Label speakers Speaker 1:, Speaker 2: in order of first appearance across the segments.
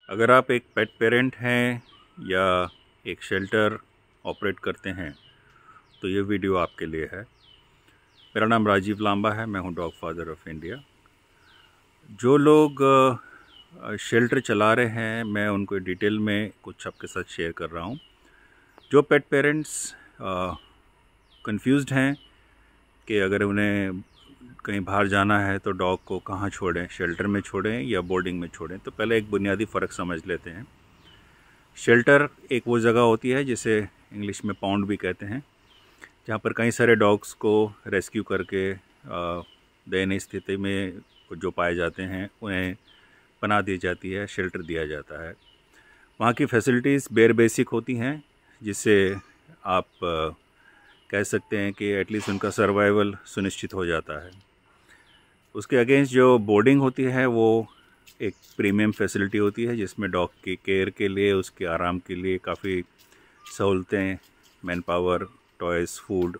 Speaker 1: अगर आप एक पेट पेरेंट हैं या एक शेल्टर ऑपरेट करते हैं तो ये वीडियो आपके लिए है। मेरा नाम राजीव लांबा है, मैं हूँ डॉग फादर ऑफ इंडिया। जो लोग शेल्टर चला रहे हैं, मैं उनको डिटेल में कुछ आपके साथ शेयर कर रहा हूँ। जो पेट पेरेंट्स कंफ्यूज्ड हैं कि अगर उन्हें कहीं बाहर जाना है तो डॉग को कहाँ छोड़ें, शेल्टर में छोड़ें या बोर्डिंग में छोड़ें, तो पहले एक बुनियादी फ़र्क समझ लेते हैं। शेल्टर एक वो जगह होती है जिसे इंग्लिश में पाउंड भी कहते हैं, जहाँ पर कई सारे डॉग्स को रेस्क्यू करके दयनीय स्थिति में जो पाए जाते हैं उन्हें पनाह दी जाती है, शेल्टर दिया जाता है। वहाँ की फैसिलिटीज़ बेर बेसिक होती हैं, जिससे आप कह सकते हैं कि एटलीस्ट उनका सर्वाइवल सुनिश्चित हो जाता है। उसके अगेंस्ट जो बोर्डिंग होती है वो एक प्रीमियम फैसिलिटी होती है, जिसमें डॉग की केयर के लिए, उसके आराम के लिए काफ़ी सहूलतें, मैन पावर, टॉयज़, फूड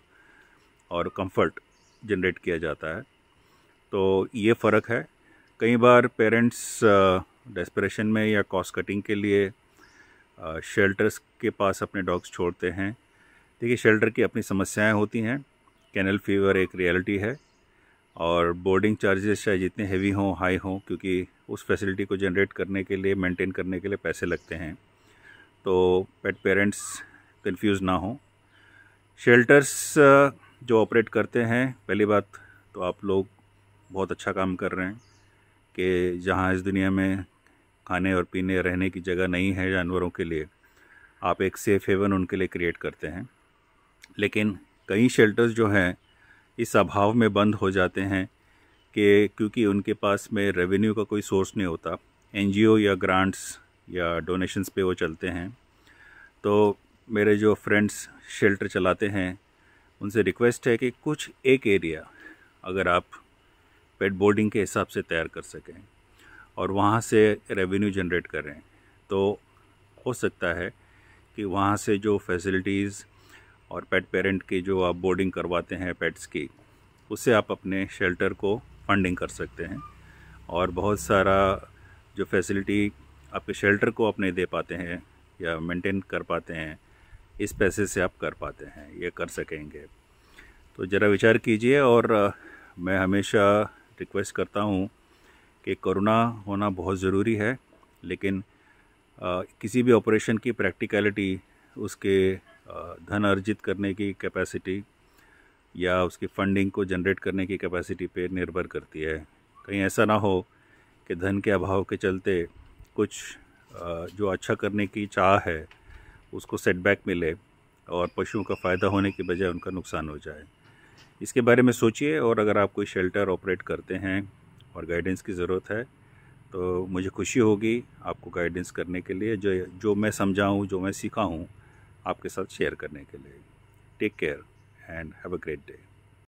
Speaker 1: और कंफर्ट जनरेट किया जाता है। तो ये फ़र्क है। कई बार पेरेंट्स डेस्परेशन में या कॉस्ट कटिंग के लिए शेल्टर्स के पास अपने डॉग्स छोड़ते हैं। देखिए, शेल्टर की अपनी समस्याएं होती हैं। कैनल फीवर एक रियलिटी है और बोर्डिंग चार्जेस चाहे जितने हेवी हों, हाई हों, क्योंकि उस फैसिलिटी को जनरेट करने के लिए, मेंटेन करने के लिए पैसे लगते हैं। तो पेट पेरेंट्स कंफ्यूज ना हों। शेल्टर्स जो ऑपरेट करते हैं, पहली बात तो आप लोग बहुत अच्छा काम कर रहे हैं कि जहां इस दुनिया में खाने और पीने, रहने की जगह नहीं है जानवरों के लिए, आप एक सेफ़ हेवन उनके लिए क्रिएट करते हैं। लेकिन कई शेल्टर्स जो हैं इस अभाव में बंद हो जाते हैं कि क्योंकि उनके पास में रेवेन्यू का कोई सोर्स नहीं होता, एनजीओ या ग्रांट्स या डोनेशंस पे वो चलते हैं। तो मेरे जो फ्रेंड्स शेल्टर चलाते हैं उनसे रिक्वेस्ट है कि कुछ एक एरिया अगर आप पेट बोर्डिंग के हिसाब से तैयार कर सकें और वहाँ से रेवेन्यू जनरेट करें, तो हो सकता है कि वहाँ से जो फैसिलिटीज़ और पेट पेरेंट की जो आप बोर्डिंग करवाते हैं पेट्स की, उससे आप अपने शेल्टर को फंडिंग कर सकते हैं और बहुत सारा जो फैसिलिटी आपके शेल्टर को आप नहीं दे पाते हैं या मेंटेन कर पाते हैं, इस पैसे से आप कर पाते हैं, ये कर सकेंगे। तो ज़रा विचार कीजिए। और मैं हमेशा रिक्वेस्ट करता हूँ कि करुणा होना बहुत ज़रूरी है, लेकिन किसी भी ऑपरेशन की प्रैक्टिकलिटी उसके धन अर्जित करने की कैपेसिटी या उसकी फंडिंग को जनरेट करने की कैपेसिटी पे निर्भर करती है। कहीं ऐसा ना हो कि धन के अभाव के चलते कुछ जो अच्छा करने की चाह है उसको सेटबैक मिले और पशुओं का फ़ायदा होने के बजाय उनका नुकसान हो जाए। इसके बारे में सोचिए। और अगर आप कोई शेल्टर ऑपरेट करते हैं और गाइडेंस की ज़रूरत है तो मुझे खुशी होगी आपको गाइडेंस करने के लिए, जो मैं समझा हूँ, जो मैं सीखा हूँ, आपके साथ शेयर करने के लिए। Take care and have a great day.